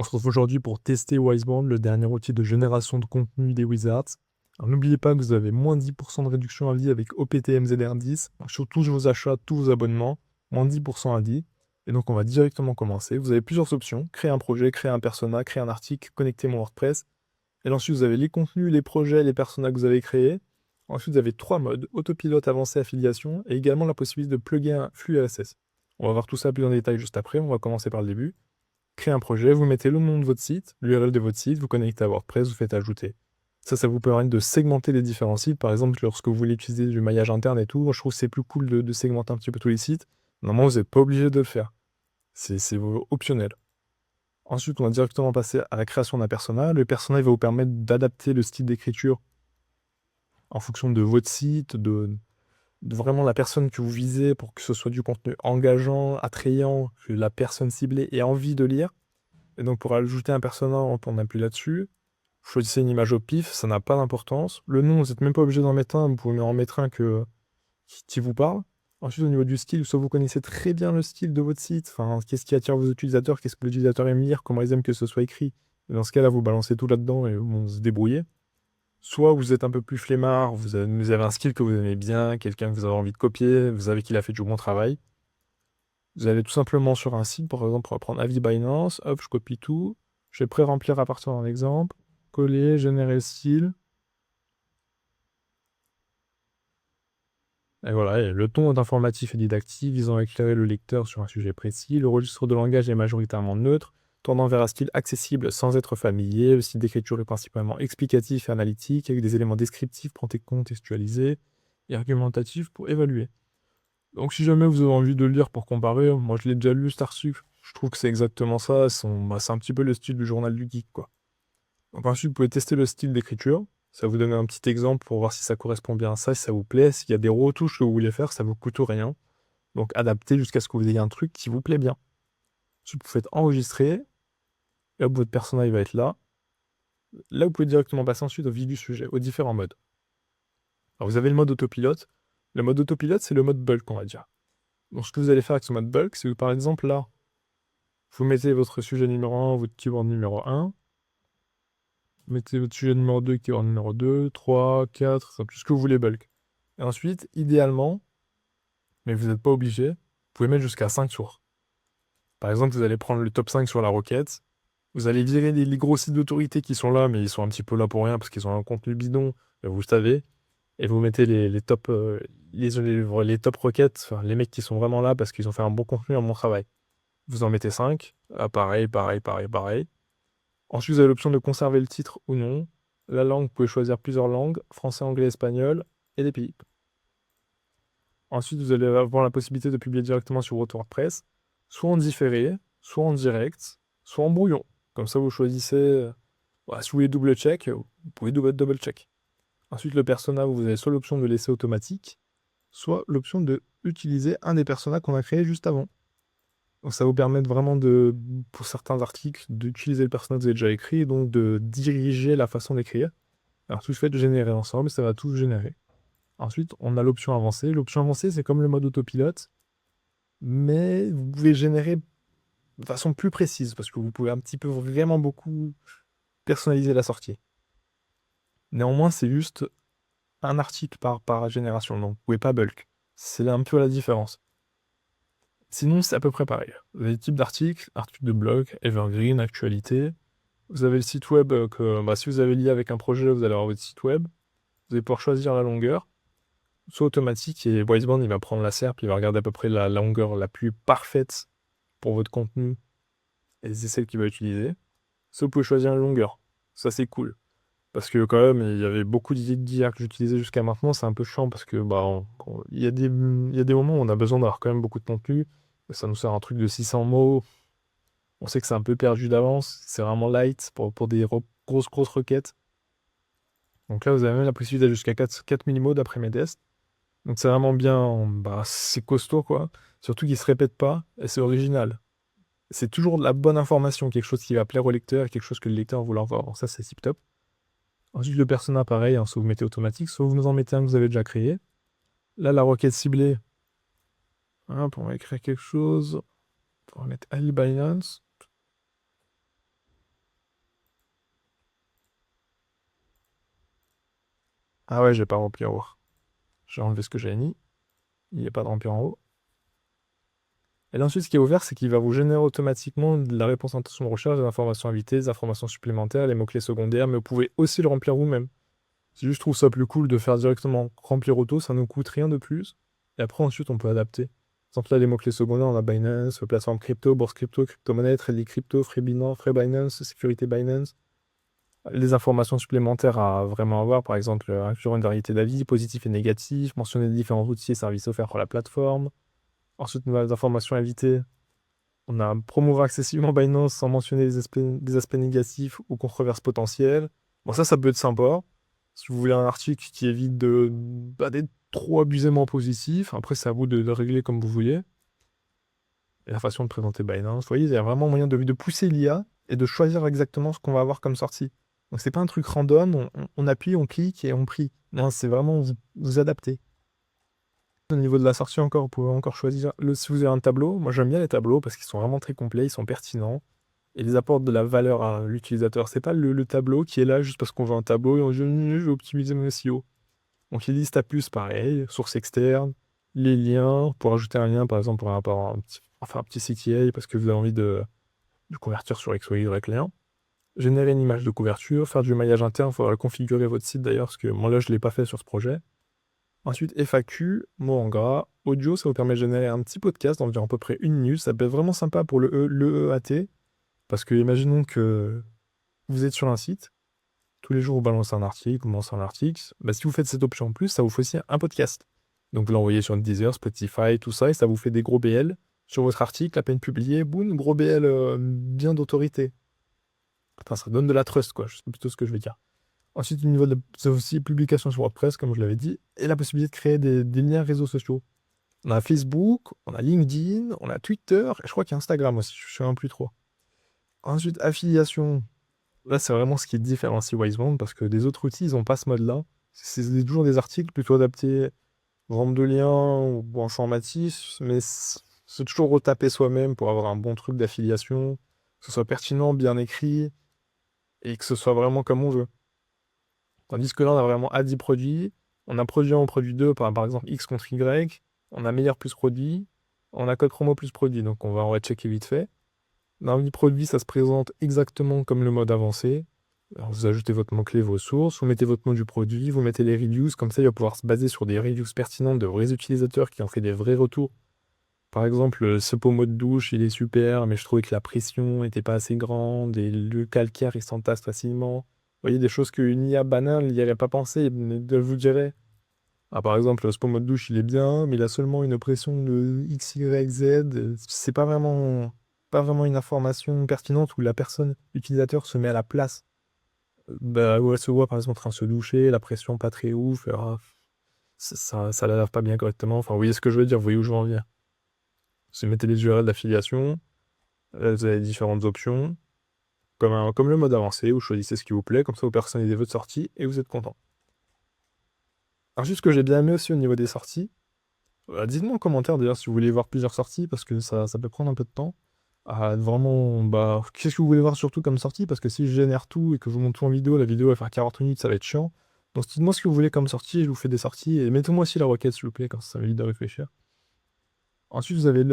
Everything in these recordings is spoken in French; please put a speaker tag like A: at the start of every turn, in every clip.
A: On se retrouve aujourd'hui pour tester Wisebond, le dernier outil de génération de contenu des Wizards. Alors, n'oubliez pas que vous avez moins 10% de réduction à vie avec OPTMZR10 sur tous vos achats, tous vos abonnements, moins 10% à vie. Et donc on va directement commencer. Vous avez plusieurs options, créer un projet, créer un persona, créer un article, connecter mon WordPress. Et ensuite vous avez les contenus, les projets, les personas que vous avez créés. Ensuite vous avez 3 modes, autopilote, avancé, affiliation, et également la possibilité de plugger un flux RSS. On va voir tout ça plus en détail juste après, on va commencer par le début. Créer un projet, vous mettez le nom de votre site, l'URL de votre site, vous connectez à WordPress, vous faites ajouter. Ça vous permet de segmenter les différents sites. Par exemple, lorsque vous voulez utiliser du maillage interne et tout, moi, je trouve que c'est plus cool de segmenter un petit peu tous les sites. Normalement, vous n'êtes pas obligé de le faire. C'est optionnel. Ensuite, on va directement passer à la création d'un persona. Le persona, il va vous permettre d'adapter le style d'écriture en fonction de votre site, de vraiment la personne que vous visez pour que ce soit du contenu engageant, attrayant, que la personne ciblée ait envie de lire. Et donc, pour ajouter un persona, on appuie là-dessus. Choisissez une image au pif, ça n'a pas d'importance. Le nom, vous n'êtes même pas obligé d'en mettre un, vous pouvez en mettre un qui vous parle. Ensuite, au niveau du style, soit vous connaissez très bien le style de votre site, enfin, qu'est-ce qui attire vos utilisateurs, qu'est-ce que l'utilisateur aime lire, comment ils aiment que ce soit écrit. Et dans ce cas-là, vous balancez tout là-dedans et vous se débrouillez. Soit vous êtes un peu plus flemmard, vous avez un style que vous aimez bien, quelqu'un que vous avez envie de copier, vous savez qu'il a fait du bon travail. Vous allez tout simplement sur un site, par exemple, on va prendre Avis Binance, hop, je copie tout, je vais pré-remplir à partir d'un exemple, coller, générer le style, et voilà, et le ton est informatif et didactique, visant à éclairer le lecteur sur un sujet précis, le registre de langage est majoritairement neutre, tendant vers un style accessible sans être familier, le style d'écriture est principalement explicatif et analytique, avec des éléments descriptifs pour contextualiser, et argumentatifs pour évaluer. Donc si jamais vous avez envie de le lire pour comparer, moi je l'ai déjà lu Starsuc, je trouve que c'est exactement ça, c'est un petit peu le style du journal du geek, quoi. Donc ensuite vous pouvez tester le style d'écriture, ça va vous donner un petit exemple pour voir si ça correspond bien à ça, si ça vous plaît, s'il y a des retouches que vous voulez faire, ça vous coûte rien. Donc adaptez jusqu'à ce que vous ayez un truc qui vous plaît bien. Ensuite vous faites enregistrer, et hop, votre personnage va être là. Là vous pouvez directement passer ensuite au vif du sujet, aux différents modes. Alors vous avez le mode autopilote. Le mode autopilote c'est le mode bulk on va dire. Donc ce que vous allez faire avec ce mode bulk, c'est que par exemple là, vous mettez votre sujet numéro 1, votre keyword numéro 1. Vous mettez votre sujet numéro 2, keyword numéro 2, 3, 4, tout ce que vous voulez bulk. Et ensuite, idéalement, mais vous n'êtes pas obligé, vous pouvez mettre jusqu'à 5 sources. Par exemple, vous allez prendre le top 5 sur la requête. Vous allez virer les gros sites d'autorité qui sont là, mais ils sont un petit peu là pour rien parce qu'ils ont un contenu bidon, vous le savez. Et vous mettez les top, les top requêtes, enfin, les mecs qui sont vraiment là parce qu'ils ont fait un bon contenu, un bon travail. Vous en mettez 5. Ah, pareil, pareil, pareil, pareil. Ensuite, vous avez l'option de conserver le titre ou non. La langue, vous pouvez choisir plusieurs langues, français, anglais, espagnol, et des pays. Ensuite, vous allez avoir la possibilité de publier directement sur votre WordPress, soit en différé, soit en direct, soit en brouillon. Comme ça, vous choisissez. Voilà, si vous voulez double-check, vous pouvez double-check. Ensuite, le persona, vous avez soit l'option de laisser automatique, soit l'option de utiliser un des personas qu'on a créé juste avant. Donc ça vous permet vraiment pour certains articles, d'utiliser le personnage que vous avez déjà écrit, et donc de diriger la façon d'écrire. Alors tout fait générer ensemble, ça va tout générer. Ensuite, on a l'option avancée. L'option avancée, c'est comme le mode autopilote, mais vous pouvez générer de façon plus précise, parce que vous pouvez un petit peu vraiment beaucoup personnaliser la sortie. Néanmoins, c'est juste un article par génération, donc vous pouvez pas bulk. C'est un peu la différence. Sinon, c'est à peu près pareil. Vous avez des types d'articles, articles de blog, evergreen, actualité. Vous avez le site web que si vous avez lié avec un projet, vous allez avoir votre site web. Vous allez pouvoir choisir la longueur, soit automatique, et Wisebond, il va prendre la SERP, il va regarder à peu près la longueur la plus parfaite pour votre contenu, et c'est celle qu'il va utiliser. Soit vous pouvez choisir une longueur. Ça, c'est cool. Parce que quand même, il y avait beaucoup d'IA que j'utilisais jusqu'à maintenant, c'est un peu chiant parce que il y a des moments où on a besoin d'avoir quand même beaucoup de contenu. Et ça nous sert un truc de 600 mots. On sait que c'est un peu perdu d'avance. C'est vraiment light pour des grosses requêtes. Donc là, vous avez même la possibilité d'aller jusqu'à 4000 mots d'après mes tests. Donc c'est vraiment bien, c'est costaud quoi. Surtout qu'il se répète pas et c'est original. C'est toujours de la bonne information, quelque chose qui va plaire au lecteur et quelque chose que le lecteur voulait voir. Donc ça, c'est tip top. Ensuite, le persona, pareil, hein, soit vous mettez automatique, soit vous en mettez un que vous avez déjà créé. Là, la requête ciblée, hop, on va écrire quelque chose. On va mettre Ali Binance. Ah ouais, j'ai pas rempli en haut. J'ai enlevé ce que j'avais mis. Il n'y a pas de remplir en haut. Et là, ensuite, ce qui est ouvert, c'est qu'il va vous générer automatiquement de la réponse à intention de recherche, des informations invitées, des informations supplémentaires, les mots-clés secondaires, mais vous pouvez aussi le remplir vous-même. C'est juste, je trouve ça plus cool de faire directement remplir auto, ça ne nous coûte rien de plus. Et après, ensuite, on peut adapter. Par exemple, là, les mots-clés secondaires, on a Binance, plateforme crypto, bourse crypto, crypto-monnaie, trading crypto, Free Binance, Free Binance, sécurité Binance. Les informations supplémentaires à vraiment avoir, par exemple, inclure une variété d'avis, positifs et négatifs, mentionner les différents outils et services offerts par la plateforme. Ensuite, nouvelles informations invitées. On a promouvoir accessiblement Binance sans mentionner des aspects négatifs ou controverses potentielles. Bon, ça peut être sympa. Si vous voulez un article qui évite d'être trop abusément positif, après, c'est à vous de le régler comme vous voulez. Et la façon de présenter Binance, vous voyez, il y a vraiment moyen de pousser l'IA et de choisir exactement ce qu'on va avoir comme sortie. Donc, c'est pas un truc random, on appuie, on clique et on prie. Non, c'est vraiment vous adapter. Au niveau de la sortie encore, vous pouvez encore choisir. Si vous avez un tableau, moi j'aime bien les tableaux parce qu'ils sont vraiment très complets, ils sont pertinents et ils apportent de la valeur à l'utilisateur. C'est pas le tableau qui est là juste parce qu'on veut un tableau et on dit je vais optimiser mon SEO. Donc les listes à plus, pareil, sources externes, les liens, pour ajouter un lien par exemple pour enfin, un petit CTA parce que vous avez envie de convertir sur X ou Y lien. Générer une image de couverture, faire du maillage interne, il faudra configurer votre site d'ailleurs parce que moi là je ne l'ai pas fait sur ce projet. Ensuite, FAQ, mots en gras. Audio, ça vous permet de générer un petit podcast d'environ à peu près 1 minute. Ça peut être vraiment sympa pour le EAT. Parce que imaginons que vous êtes sur un site, tous les jours vous balancez un article, vous lancez un article. Bah, si vous faites cette option en plus, ça vous fait aussi un podcast. Donc vous l'envoyez sur Deezer, Spotify, tout ça, et ça vous fait des gros BL sur votre article, à peine publié, boum, gros BL bien d'autorité. Enfin, ça donne de la trust, quoi. C'est plutôt ce que je vais dire. Ensuite, au niveau de c'est aussi publication sur WordPress, comme je l'avais dit, et la possibilité de créer des liens réseaux sociaux. On a Facebook, on a LinkedIn, on a Twitter, et je crois qu'il y a Instagram aussi, je ne sais même plus trop. Ensuite, affiliation. Là, c'est vraiment ce qui différencie Wisebond, parce que des autres outils, ils n'ont pas ce mode-là. C'est toujours des articles plutôt adaptés, vente de liens ou informatifs, mais c'est toujours retaper soi-même pour avoir un bon truc d'affiliation, que ce soit pertinent, bien écrit, et que ce soit vraiment comme on veut. Tandis que là, on a vraiment A 10 produits, on a produit 1 ou produit 2, par exemple X contre Y, on a meilleur plus produit, on a code promo plus produit, donc on va en checker vite fait. Dans le produit, ça se présente exactement comme le mode avancé. Alors, vous ajoutez votre mot-clé, vos sources, vous mettez votre nom du produit, vous mettez les reviews, comme ça il va pouvoir se baser sur des reviews pertinentes de vrais utilisateurs qui ont fait des vrais retours. Par exemple, ce pommeau de douche, il est super, mais je trouvais que la pression n'était pas assez grande et le calcaire, il s'entasse facilement. Vous voyez, des choses qu'une IA banale n'y aurait pas pensé, mais je vous dirais. Ah, par exemple, ce pommeau de douche, il est bien, mais il a seulement une pression de X, Y, Z. C'est pas vraiment une information pertinente où la personne, l'utilisateur, se met à la place. Bah, où elle se voit, par exemple, en train de se doucher, la pression pas très ouf, ça la lave pas bien correctement. Enfin, vous voyez ce que je veux dire, vous voyez où je veux en venir. Vous mettez les URL d'affiliation, vous avez différentes options, comme le mode avancé, vous choisissez ce qui vous plaît, comme ça vous personnalisez votre sortie et vous êtes content. Alors juste ce que j'ai bien aimé aussi au niveau des sorties, dites-moi en commentaire d'ailleurs si vous voulez voir plusieurs sorties, parce que ça peut prendre un peu de temps. Ah, vraiment, bah, qu'est-ce que vous voulez voir surtout comme sortie? Parce que si je génère tout et que je vous montre tout en vidéo, la vidéo va faire 40 minutes, ça va être chiant. Donc dites-moi ce que vous voulez comme sortie, je vous fais des sorties, et mettez-moi aussi la requête s'il vous plaît, quand ça m'évite de réfléchir. Ensuite, vous avez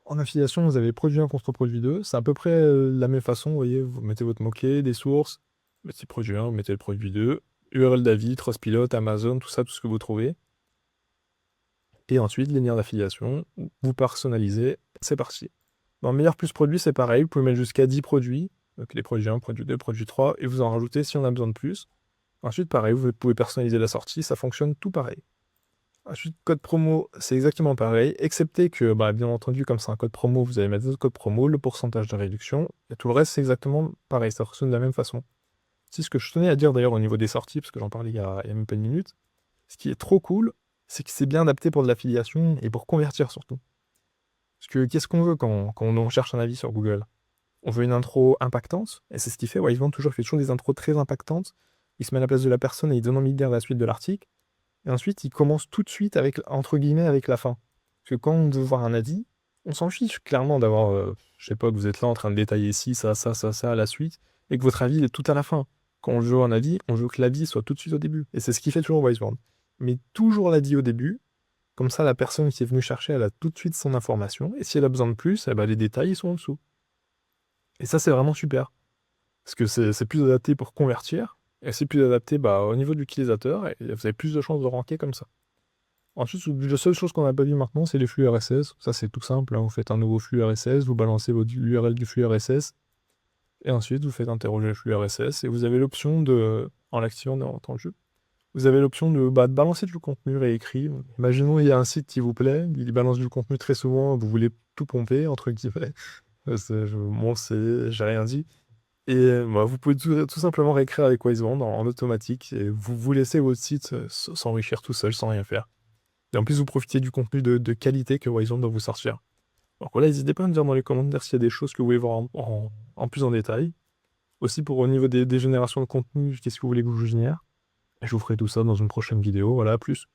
A: en affiliation, vous avez produit 1 contre produit 2. C'est à peu près la même façon, vous voyez, vous mettez votre mot-clé, des sources, vous mettez produit 1, vous mettez le produit 2, URL d'avis, Trustpilot, Amazon, tout ça, tout ce que vous trouvez. Et ensuite, les liens d'affiliation, vous personnalisez, c'est parti. Dans meilleur plus produit, c'est pareil, vous pouvez mettre jusqu'à 10 produits, donc les produits 1, produit 2, produit 3, et vous en rajoutez si on a besoin de plus. Ensuite, pareil, vous pouvez personnaliser la sortie, ça fonctionne tout pareil. Ensuite, code promo, c'est exactement pareil, excepté que, bah, bien entendu, comme c'est un code promo, vous allez mettre votre code promo, le pourcentage de réduction, et tout le reste, c'est exactement pareil, ça fonctionne de la même façon. C'est ce que je tenais à dire d'ailleurs au niveau des sorties, parce que j'en parlais il y a même pas une minute. Ce qui est trop cool, c'est que c'est bien adapté pour de l'affiliation et pour convertir surtout. Parce que qu'est-ce qu'on veut quand on cherche un avis sur Google? On veut une intro impactante, et c'est ce qu'il fait. Wise toujours fait toujours des intros très impactantes. Il se met à la place de la personne et il donne envie de lire la suite de l'article. Et ensuite, il commence tout de suite avec, entre guillemets, avec la fin. Parce que quand on veut voir un avis, on s'en fiche clairement d'avoir, je sais pas, que vous êtes là en train de détailler ci, ça, ça, ça, ça, à la suite, et que votre avis est tout à la fin. quand on joue un avis, on veut que l'avis soit tout de suite au début. Et c'est ce qui fait toujours Wiseboard. Mais toujours l'avis au début, comme ça la personne qui est venue chercher, elle a tout de suite son information, et si elle a besoin de plus, eh ben, les détails ils sont en dessous. Et ça c'est vraiment super. Parce que c'est plus adapté pour convertir, et c'est plus adapté au niveau de l'utilisateur, et vous avez plus de chances de ranker comme ça. Ensuite, la seule chose qu'on n'a pas vu maintenant, c'est les flux RSS. Ça, c'est tout simple, hein. Vous faites un nouveau flux RSS, vous balancez l'URL du flux RSS, et ensuite, vous faites interroger le flux RSS, et vous avez l'option de, en l'activant en temps de jeu, vous avez l'option de balancer du contenu réécrit. Imaginons, il y a un site qui vous plaît, il balance du contenu très souvent, vous voulez tout pomper, entre guillemets. J'ai rien dit. Et vous pouvez tout simplement réécrire avec Wisebond en automatique, et vous laissez votre site s'enrichir tout seul, sans rien faire. Et en plus, vous profitez du contenu de qualité que Wisebond va vous sortir. Donc voilà, n'hésitez pas à me dire dans les commentaires s'il y a des choses que vous voulez voir en plus en détail. Aussi pour au niveau des générations de contenu, qu'est-ce que vous voulez que je vous génère. Et je vous ferai tout ça dans une prochaine vidéo. Voilà, à plus.